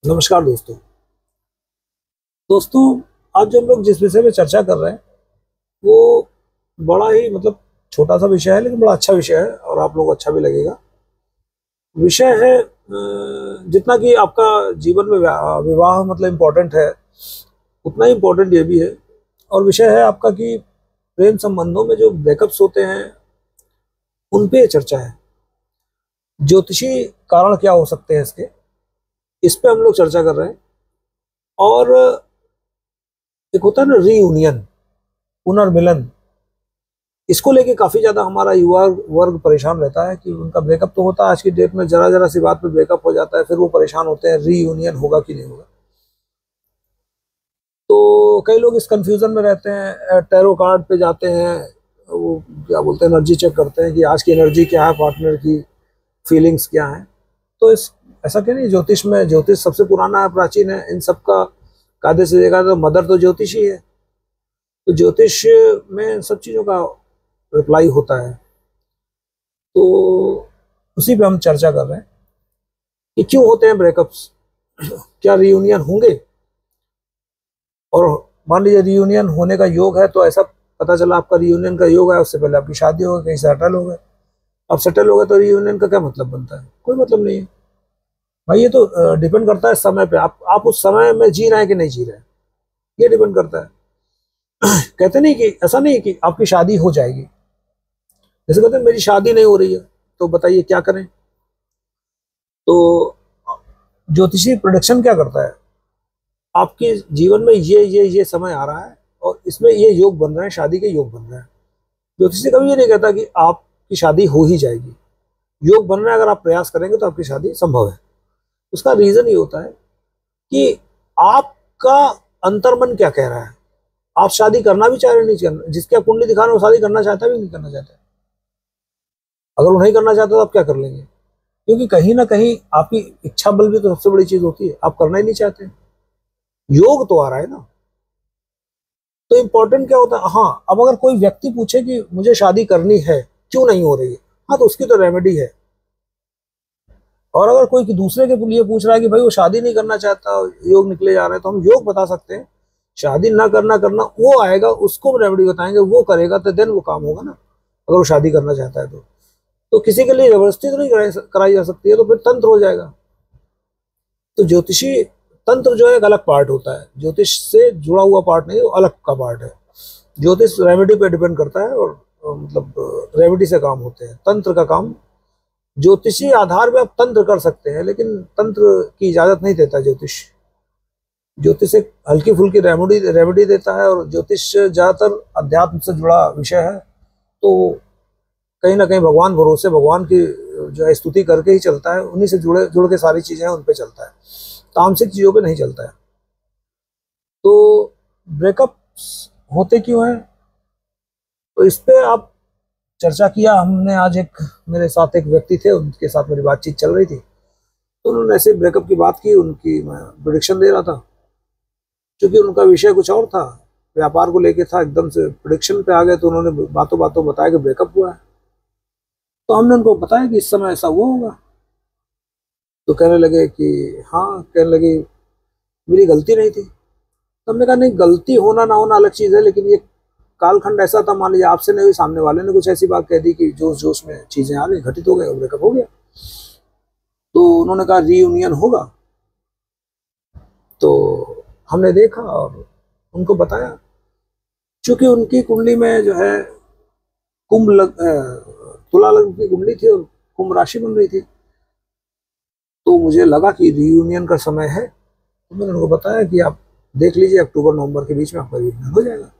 नमस्कार दोस्तों। दोस्तों, आज जो हम लोग जिस विषय पे चर्चा कर रहे हैं वो बड़ा ही छोटा सा विषय है, लेकिन बड़ा अच्छा विषय है और आप लोगों को अच्छा भी लगेगा। विषय है जितना कि आपका जीवन में विवाह इम्पोर्टेंट है, उतना ही इम्पोर्टेंट ये भी है। और विषय है आपका कि प्रेम संबंधों में जो ब्रेकअप्स होते हैं उन पे चर्चा है। ज्योतिषी कारण क्या हो सकते हैं इसके, इस पे हम लोग चर्चा कर रहे हैं। और एक होता है ना रीयूनियन, पुनर्मिलन, इसको लेके काफी ज्यादा हमारा युवा वर्ग परेशान रहता है कि उनका ब्रेकअप तो होता है, आज की डेट में जरा जरा सी बात पे ब्रेकअप हो जाता है, फिर वो परेशान होते हैं रीयूनियन होगा कि नहीं होगा। तो कई लोग इस कंफ्यूजन में रहते हैं, टैरो कार्ड पे जाते हैं, वो क्या बोलते हैं, एनर्जी चेक करते हैं कि आज की एनर्जी क्या है, पार्टनर की फीलिंग्स क्या है। तो इस ऐसा क्या नहीं, ज्योतिष में ज्योतिष सबसे पुराना है, प्राचीन है। इन सब का कायदे से देखा तो मदर तो ज्योतिष ही है। तो ज्योतिष में इन सब चीजों का रिप्लाई होता है। तो उसी पे हम चर्चा कर रहे हैं कि क्यों होते हैं ब्रेकअप्स, क्या रियूनियन होंगे। और मान लीजिए रियूनियन होने का योग है, तो ऐसा पता चला आपका रियूनियन का योग है, उससे पहले आपकी शादी हो गई, कहीं सेटल हो गए। अब सेटल हो गए तो रियूनियन का क्या मतलब बनता है? कोई मतलब नहीं है भाई। ये तो डिपेंड करता है समय पे, आप उस समय में जी रहे हैं कि नहीं जी रहे हैं, ये डिपेंड करता है। कहते नहीं कि ऐसा नहीं कि आपकी शादी हो जाएगी। जैसे कहते हैं मेरी शादी नहीं हो रही है, तो बताइए क्या करें। तो ज्योतिषी प्रोडिक्शन क्या करता है, आपके जीवन में ये समय आ रहा है और इसमें ये योग बन रहे हैं, शादी के योग बन रहे हैं। ज्योतिषी कभी ये नहीं कहता कि आपकी शादी हो ही जाएगी। योग बन रहा है, अगर आप प्रयास करेंगे तो आपकी शादी संभव है। उसका रीजन ये होता है कि आपका अंतर्मन क्या कह रहा है। आप शादी करना भी चाह रहे नहीं करना, जिसकी आप कुंडली दिखा रहे हो शादी करना चाहता है भी नहीं करना चाहता है। अगर वो नहीं करना चाहता तो आप क्या कर लेंगे? क्योंकि कहीं ना कहीं आपकी इच्छा बल भी तो सबसे बड़ी चीज होती है, आप करना ही नहीं चाहते। योग तो आ रहा है ना। तो इंपॉर्टेंट क्या होता है, हाँ, अब अगर कोई व्यक्ति पूछे कि मुझे शादी करनी है, क्यों नहीं हो रही है, हाँ, तो उसकी तो रेमेडी है। और अगर कोई दूसरे के लिए पूछ रहा है कि भाई वो शादी नहीं करना चाहता, योग निकले जा रहे हैं, तो हम योग बता सकते हैं। शादी ना करना करना वो आएगा, उसको रेमेडी बताएंगे, वो करेगा तो देन वो काम होगा ना। अगर वो शादी करना चाहता है तो किसी के लिए जबरदस्ती तो नहीं कराई जा सकती है, तो फिर तंत्र हो जाएगा। तो ज्योतिषी तंत्र जो है एक अलग पार्ट होता है, ज्योतिष से जुड़ा हुआ पार्ट नहीं, वो अलग का पार्ट है। ज्योतिष रेमेडी पे डिपेंड करता है, और रेमेडी से काम होते हैं। तंत्र का काम, ज्योतिषी आधार पे आप तंत्र कर सकते हैं, लेकिन तंत्र की इजाजत नहीं देता ज्योतिष। ज्योतिष एक हल्की फुल्की रेमेडी रेमेडी देता है, और ज्योतिष ज्यादातर अध्यात्म से जुड़ा विषय है। तो कहीं ना कहीं भगवान भरोसे, भगवान की जो है स्तुति करके ही चलता है, उन्हीं से जुड़ के सारी चीजें हैं, उन पे चलता है, तामसिक चीजों पे नहीं चलता है। तो ब्रेकअप होते क्यों हैं, तो इस पे आप चर्चा किया हमने आज। मेरे साथ एक व्यक्ति थे, उनके साथ मेरी बातचीत चल रही थी, तो उन्होंने ऐसे ब्रेकअप की बात की, उनकी मैं प्रिडिक्शन दे रहा था। क्योंकि उनका विषय कुछ और था, व्यापार को लेके था, एकदम से प्रिडिक्शन पे आ गए, तो उन्होंने बातों बातों बताया कि ब्रेकअप हुआ है। तो हमने उनको बताया कि इस समय ऐसा हुआ होगा। तो कहने लगे कि हाँ, कहने लगे मेरी गलती नहीं थी। तो हमने कहा नहीं, गलती होना ना होना अलग चीज है, लेकिन ये कालखंड ऐसा था, मान लीजिए आपसे नहीं हुई, सामने वाले ने कुछ ऐसी बात कह दी कि जोश जोश में चीजें आ गई, घटित हो गए, ब्रेकअप हो गया। तो उन्होंने कहा रीयूनियन होगा। तो हमने देखा और उनको बताया। चूंकि उनकी कुंडली में जो है तुला लग्न की कुंडली थी और कुंभ राशि बन रही थी, तो मुझे लगा कि रीयूनियन का समय है। तो मैंने उनको बताया कि आप देख लीजिए, अक्टूबर नवंबर के बीच में आपका रीयूनियन हो जाएगा।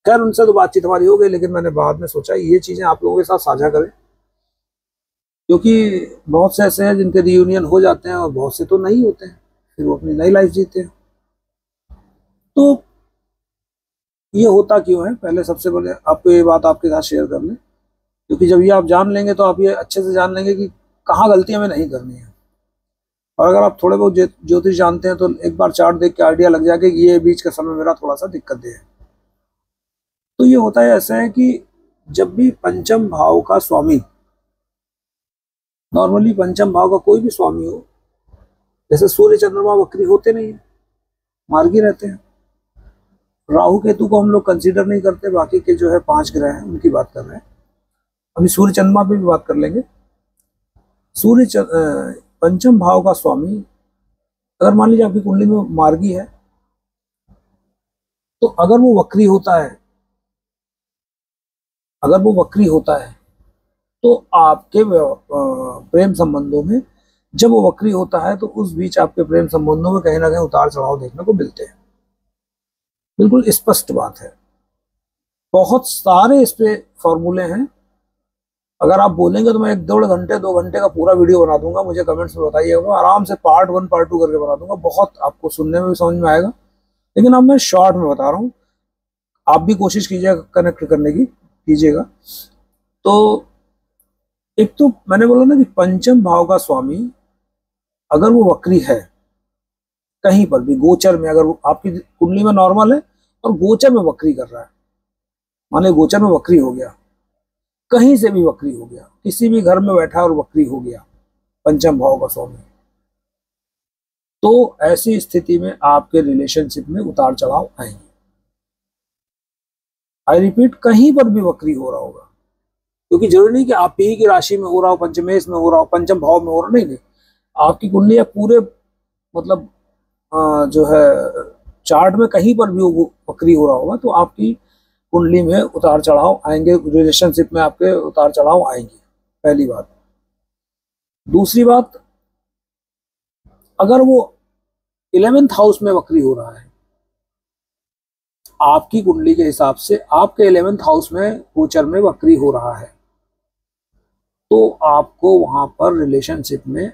खैर, उनसे तो बातचीत हमारी हो गई, लेकिन मैंने बाद में सोचा ये चीजें आप लोगों के साथ साझा करें, क्योंकि बहुत से ऐसे हैं जिनके रियूनियन हो जाते हैं और बहुत से तो नहीं होते हैं, फिर वो अपनी नई लाइफ जीते हैं। तो ये होता क्यों है, पहले सबसे पहले आपको ये बात आपके साथ शेयर कर लें, क्योंकि जब ये आप जान लेंगे तो आप ये अच्छे से जान लेंगे कि कहाँ गलती हमें नहीं करनी है। और अगर आप थोड़े बहुत ज्योतिष जानते हैं तो एक बार चार्ट देख के आइडिया लग जाएगा कि ये बीच का समय मेरा थोड़ा सा दिक्कत दे है। तो ये होता है ऐसा है कि जब भी पंचम भाव का स्वामी, नॉर्मली पंचम भाव का कोई भी स्वामी हो, जैसे सूर्य चंद्रमा वक्री होते नहीं है, मार्गी रहते हैं। राहु केतु को हम लोग कंसीडर नहीं करते, बाकी के जो है 5 ग्रह हैं उनकी बात कर रहे हैं। अभी सूर्य चंद्रमा पे भी बात कर लेंगे। पंचम भाव का स्वामी अगर मान लीजिए आपकी कुंडली में मार्गी है, तो अगर वो वक्री होता है तो आपके प्रेम संबंधों में, जब वो वक्री होता है तो उस बीच आपके प्रेम संबंधों में कहीं ना कहीं उतार चढ़ाव देखने को मिलते हैं। बिल्कुल स्पष्ट बात है। बहुत सारे इस पे फॉर्मूले हैं। अगर आप बोलेंगे तो मैं 2 घंटे का पूरा वीडियो बना दूंगा, मुझे कमेंट्स में बताइएगा, आराम से पार्ट 1 पार्ट 2 करके बना दूंगा, बहुत आपको सुनने में भी समझ में आएगा। लेकिन अब मैं शॉर्ट में बता रहा हूँ, आप भी कोशिश कीजिएगा कनेक्ट करने की कीजिएगा। तो एक तो मैंने बोला ना कि पंचम भाव का स्वामी अगर वो वक्री है कहीं पर भी गोचर में, अगर आपकी कुंडली में नॉर्मल है और गोचर में वक्री कर रहा है, माने गोचर में वक्री हो गया, कहीं से भी वक्री हो गया, किसी भी घर में बैठा और वक्री हो गया पंचम भाव का स्वामी, तो ऐसी स्थिति में आपके रिलेशनशिप में उतार चढ़ाव आएंगे। आई रिपीट, कहीं पर भी वक्री हो रहा होगा, क्योंकि जरूरी नहीं कि आप ही की राशि में हो रहा हो, पंचमेश में हो रहा हो, पंचम भाव में हो रहा, नहीं, आपकी कुंडली या पूरे मतलब जो है चार्ट में कहीं पर भी वक्री हो रहा होगा तो आपकी कुंडली में उतार चढ़ाव आएंगे, रिलेशनशिप में आपके उतार चढ़ाव आएंगे, पहली बात। दूसरी बात, अगर वो 11th हाउस में वक्री हो रहा है, आपकी कुंडली के हिसाब से आपके 11th हाउस में गोचर में वक्री हो रहा है, तो आपको वहां पर रिलेशनशिप में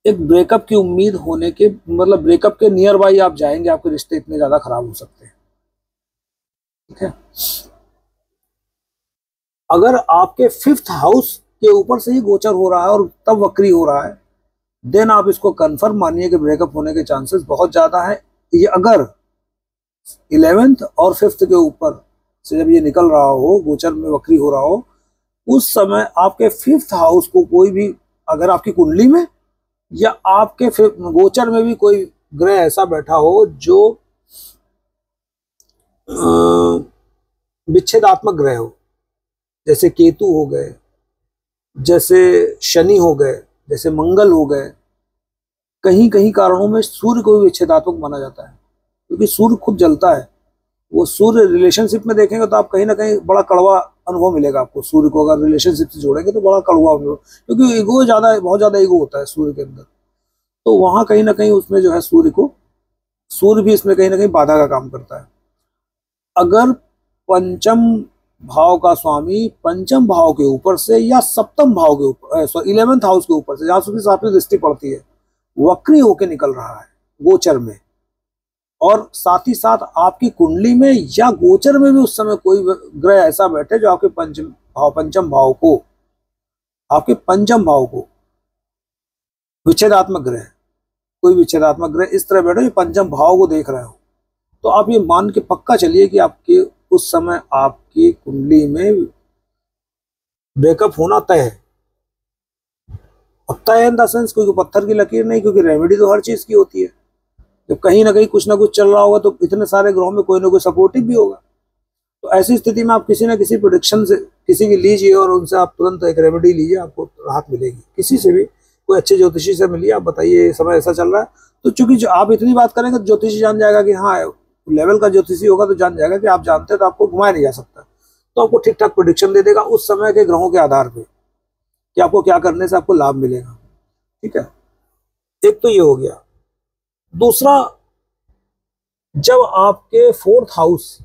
एक ब्रेकअप की उम्मीद होने के, मतलब ब्रेकअप के नियर बाई आप जाएंगे, आपके रिश्ते इतने ज्यादा खराब हो सकते हैं। ठीक है, अगर आपके 5th हाउस के ऊपर से ही गोचर हो रहा है और तब वक्री हो रहा है, देन आप इसको कंफर्म मानिए कि ब्रेकअप होने के चांसेस बहुत ज्यादा है। ये अगर 11th और 5th के ऊपर से जब ये निकल रहा हो, गोचर में वक्री हो रहा हो, उस समय आपके 5th हाउस को कोई भी, अगर आपकी कुंडली में या आपके गोचर में भी कोई ग्रह ऐसा बैठा हो जो विच्छेदात्मक ग्रह हो, जैसे केतु हो गए, जैसे शनि हो गए, जैसे मंगल हो गए, कहीं कहीं कारणों में सूर्य को भी विच्छेदात्मक माना जाता है, क्योंकि सूर्य खुद जलता है। वो सूर्य रिलेशनशिप में देखेंगे तो आप कहीं ना कहीं बड़ा कड़वा अनुभव मिलेगा आपको। सूर्य को अगर रिलेशनशिप से जोड़ेंगे तो बड़ा कड़वा अनुभव, क्योंकि ईगो बहुत ज्यादा ईगो होता है सूर्य के अंदर, तो वहां कहीं ना कहीं उसमें जो है सूर्य भी इसमें कहीं ना कहीं बाधा का काम करता है। अगर पंचम भाव का स्वामी पंचम भाव के ऊपर से या सप्तम भाव के ऊपर, 11th हाउस के ऊपर से, जहां उसकी सातवीं दृष्टि पड़ती है, वक्री होके निकल रहा है गोचर में, और साथ ही साथ आपकी कुंडली में या गोचर में भी उस समय कोई ग्रह ऐसा बैठे जो आपके पंचम भाव को विच्छेदात्मक ग्रह, कोई विच्छेदात्मक ग्रह इस तरह बैठे जो पंचम भाव को देख रहे हो, तो आप ये मान के पक्का चलिए कि आपके उस समय आपकी कुंडली में ब्रेकअप होना तय है। अब तय है इन द सेंस, क्योंकि पत्थर की लकीर नहीं, क्योंकि रेमेडी तो हर चीज की होती है। जब कहीं ना कहीं कुछ ना कुछ चल रहा होगा तो इतने सारे ग्रहों में कोई ना कोई सपोर्टिव भी होगा। तो ऐसी स्थिति में आप किसी ना किसी प्रोडिक्शन से किसी की लीजिए और उनसे आप तुरंत एक रेमेडी लीजिए, आपको राहत मिलेगी। किसी से भी, कोई अच्छे ज्योतिषी से मिलिए, आप बताइए समय ऐसा चल रहा है, तो चूंकि जो आप इतनी बात करेंगे तो ज्योतिषी जान जाएगा कि हाँ लेवल का ज्योतिषी होगा, तो जान जाएगा कि आप जानते हैं तो आपको घुमाया नहीं जा सकता, तो आपको ठीक ठाक प्रोडिक्शन दे देगा उस समय के ग्रहों के आधार पे कि आपको क्या करने से आपको लाभ मिलेगा। ठीक है, एक तो ये हो गया। दूसरा, जब आपके 4th हाउस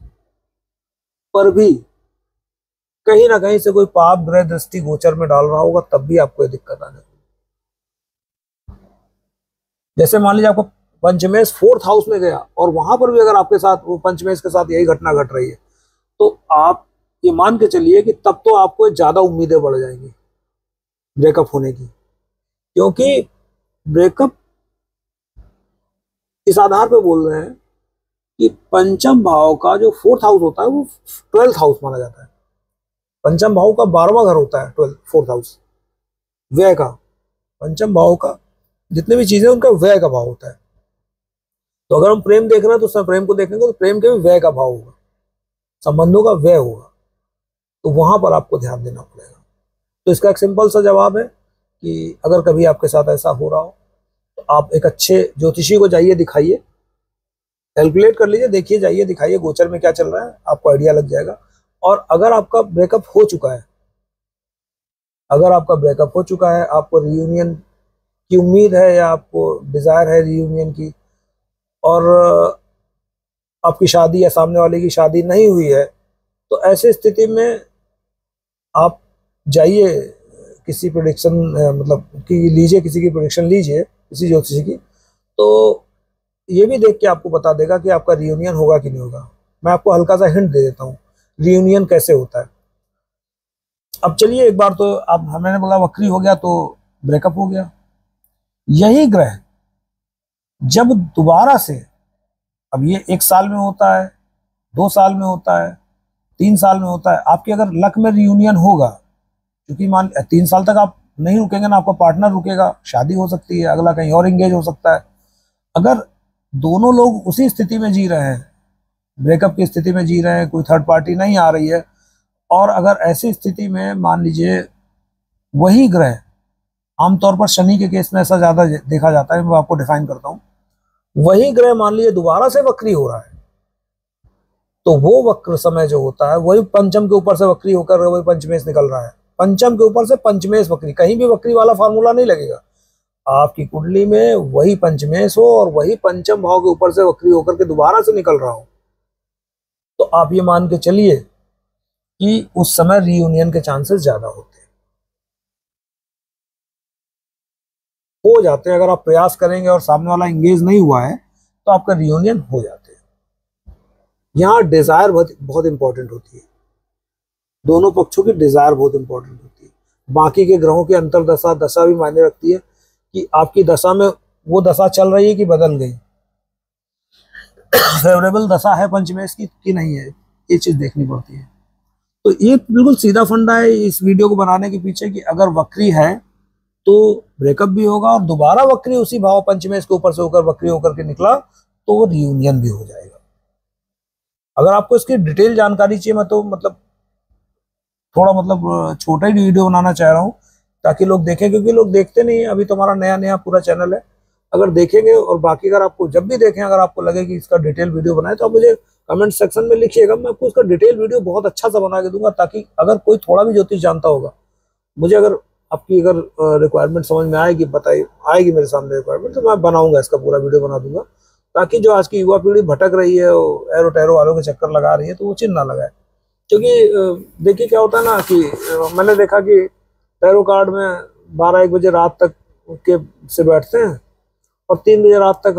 पर भी कहीं ना कहीं से कोई पाप ग्रह दृष्टि गोचर में डाल रहा होगा, तब भी आपको ये दिक्कत आने लगेगी। जैसे मान लीजिए आपको पंचमेश 4th हाउस में गया और वहां पर भी अगर आपके साथ वो पंचमेश के साथ यही घटना घट रही है, तो आप ये मान के चलिए कि तब तो आपको ज्यादा उम्मीदें बढ़ जाएंगी ब्रेकअप होने की, क्योंकि ब्रेकअप इस आधार पे बोल रहे हैं कि पंचम भाव का जो 4th हाउस होता है वो 12th हाउस माना जाता है। पंचम भाव का 12वां घर होता है 4th हाउस व्यय का। पंचम भाव का जितने भी चीजें उनका व्यय का भाव होता है। तो अगर हम प्रेम देख रहे हैं तो उसमें प्रेम को देखेंगे तो प्रेम के भी व्यय का भाव होगा, संबंधों का व्यय होगा, तो वहां पर आपको ध्यान देना पड़ेगा। तो इसका एक सिंपल सा जवाब है कि अगर कभी आपके साथ ऐसा हो रहा हो तो आप एक अच्छे ज्योतिषी को जाइए, दिखाइए, कैलकुलेट कर लीजिए, देखिए, जाइए दिखाइए गोचर में क्या चल रहा है, आपको आइडिया लग जाएगा। और अगर आपका ब्रेकअप हो चुका है, अगर आपका ब्रेकअप हो चुका है, आपको रियूनियन की उम्मीद है या आपको डिजायर है रियूनियन की, और आपकी शादी या सामने वाले की शादी नहीं हुई है, तो ऐसी स्थिति में आप जाइए किसी प्रेडिक्शन मतलब कि लीजिए, किसी की प्रेडिक्शन लीजिए, किसी ज्योतिषी की, तो ये भी देख के आपको बता देगा कि आपका रियूनियन होगा कि नहीं होगा। मैं आपको हल्का सा हिंट दे देता हूँ रियूनियन कैसे होता है। अब चलिए, एक बार तो आप, मैंने बोला वक्री हो गया तो ब्रेकअप हो गया, यही ग्रह जब दोबारा से, अब ये 1 साल में होता है, 2 साल में होता है, 3 साल में होता है, आपके अगर लक में रियूनियन होगा, क्योंकि मान 3 साल तक आप नहीं रुकेंगे ना, आपका पार्टनर रुकेगा, शादी हो सकती है, अगला कहीं और एंगेज हो सकता है। अगर दोनों लोग उसी स्थिति में जी रहे हैं, ब्रेकअप की स्थिति में जी रहे हैं, कोई थर्ड पार्टी नहीं आ रही है, और अगर ऐसी स्थिति में मान लीजिए वही ग्रह, आमतौर पर शनि के केस में ऐसा ज्यादा देखा जाता है, मैं आपको डिफाइन करता हूं, वही ग्रह मान लीजिए दोबारा से वक्री हो रहा है, तो वो वक्र समय जो होता है वही पंचम के ऊपर से वक्री होकर वही पंचमेश निकल रहा है, पंचम के ऊपर से पंचमेश वक्री, कहीं भी वक्री वाला फार्मूला नहीं लगेगा। आपकी कुंडली में वही पंचमेश हो और वही पंचम भाव के ऊपर से वक्री होकर के दोबारा से निकल रहा हो, तो आप ये मान के चलिए कि उस समय रीयूनियन के चांसेस ज्यादा होते हैं, हो जाते हैं। अगर आप प्रयास करेंगे और सामने वाला एंगेज नहीं हुआ है तो आपका रीयूनियन हो जाते हैं। यहाँ डिजायर बहुत इंपॉर्टेंट होती है, दोनों पक्षों की डिजायर बहुत इंपॉर्टेंट होती है। बाकी के ग्रहों की अंतरदशा, दशा भी मायने रखती है कि आपकी दशा में वो दशा चल रही है कि बदल गई, फेवरेबल दशा है पंचमेश की कि नहीं है, ये चीज देखनी पड़ती है। तो ये बिल्कुल सीधा फंडा है इस वीडियो को बनाने के पीछे कि अगर वक्री है तो ब्रेकअप भी होगा, और दोबारा वक्री उसी भाव पंचमेश के ऊपर से होकर वक्री होकर के निकला तो वो रियूनियन भी हो जाएगा। अगर आपको इसकी डिटेल जानकारी चाहिए, मैं तो मतलब थोड़ा मतलब छोटा ही वीडियो बनाना चाह रहा हूँ ताकि लोग देखें, क्योंकि लोग देखते नहीं है, अभी तो हमारा नया नया पूरा चैनल है। अगर देखेंगे और बाकी अगर आपको जब भी देखें, अगर आपको लगे कि इसका डिटेल वीडियो बनाए तो आप मुझे कमेंट सेक्शन में लिखिएगा, मैं आपको इसका डिटेल वीडियो बहुत अच्छा सा बना के दूंगा, ताकि अगर कोई थोड़ा भी ज्योतिष जानता होगा, मुझे अगर आपकी अगर रिक्वायरमेंट समझ में आएगी, बताइए, आएगी मेरे सामने रिक्वायरमेंट, तो मैं बनाऊंगा, इसका पूरा वीडियो बना दूंगा, ताकि जो आज की युवा पीढ़ी भटक रही है, एरो टैरो वालों के चक्कर लगा रही है, तो वो चिन्ह ना लगाए। क्योंकि देखिए क्या होता है ना कि मैंने देखा कि टैरो कार्ड में 12-1 बजे रात तक के से बैठते हैं, और 3 बजे रात तक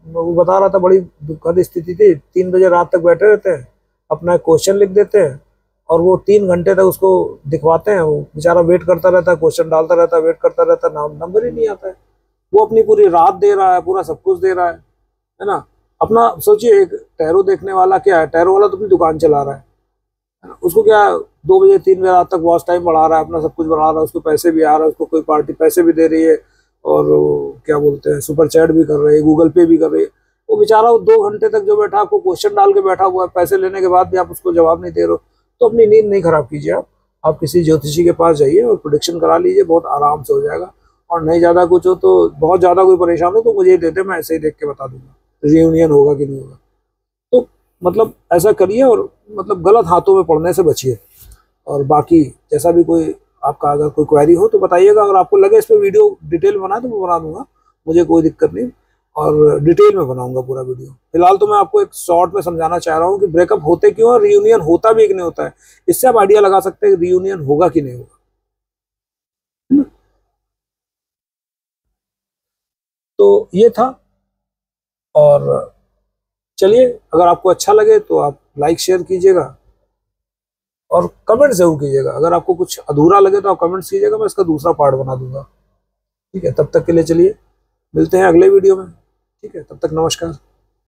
वो बता रहा था, बड़ी दुखद स्थिति थी, 3 बजे रात तक बैठे रहते हैं, अपना एक क्वेश्चन लिख देते हैं, और वो 3 घंटे तक उसको दिखवाते हैं, वो बेचारा वेट करता रहता है, क्वेश्चन डालता रहता है, वेट करता रहता है, नंबर ही नहीं आता है। वो अपनी पूरी रात दे रहा है, पूरा सब कुछ दे रहा है ना। अपना सोचिए, एक टैरो देखने वाला क्या है, टैरो वाला तो अपनी दुकान चला रहा है ना, उसको क्या 2 बजे 3 बजे रात तक वॉच टाइम बढ़ा रहा है, अपना सब कुछ बढ़ा रहा है, उसको पैसे भी आ रहा है, उसको कोई पार्टी पैसे भी दे रही है, और क्या बोलते हैं, सुपर चैट भी कर रहे हैं, गूगल पे भी कर रही है। वो बेचारा 2 घंटे तक जो बैठा, आपको क्वेश्चन डाल के बैठा हुआ है, पैसे लेने के बाद भी आप उसको जवाब नहीं दे रहे हो, तो अपनी नींद नहीं खराब कीजिए। आप किसी ज्योतिषी के पास जाइए और प्रोडिक्शन करा लीजिए, बहुत आराम से हो जाएगा। और नहीं ज़्यादा कुछ हो तो, बहुत ज़्यादा कोई परेशान हो तो मुझे ही देते, मैं ऐसे ही देख के बता दूंगा रियूनियन होगा कि नहीं होगा। तो मतलब ऐसा करिए, और मतलब गलत हाथों में पड़ने से बचिए। और बाकी जैसा भी कोई आपका अगर कोई क्वेरी हो तो बताइएगा, अगर आपको लगे इस पर वीडियो डिटेल बनाए तो मैं बना दूंगा, मुझे कोई दिक्कत नहीं, और डिटेल में बनाऊंगा पूरा वीडियो। फिलहाल तो मैं आपको एक शॉर्ट में समझाना चाह रहा हूँ कि ब्रेकअप होते क्यों और रियूनियन होता भी कि नहीं होता है, इससे आप आइडिया लगा सकते हैं कि रियूनियन होगा कि नहीं होगा। तो ये था। और चलिए, अगर आपको अच्छा लगे तो आप लाइक शेयर कीजिएगा, और कमेंट जरूर कीजिएगा। अगर आपको कुछ अधूरा लगे तो आप कमेंट्स कीजिएगा, मैं इसका दूसरा पार्ट बना दूंगा। ठीक है, तब तक के लिए चलिए मिलते हैं अगले वीडियो में। ठीक है, तब तक नमस्कार।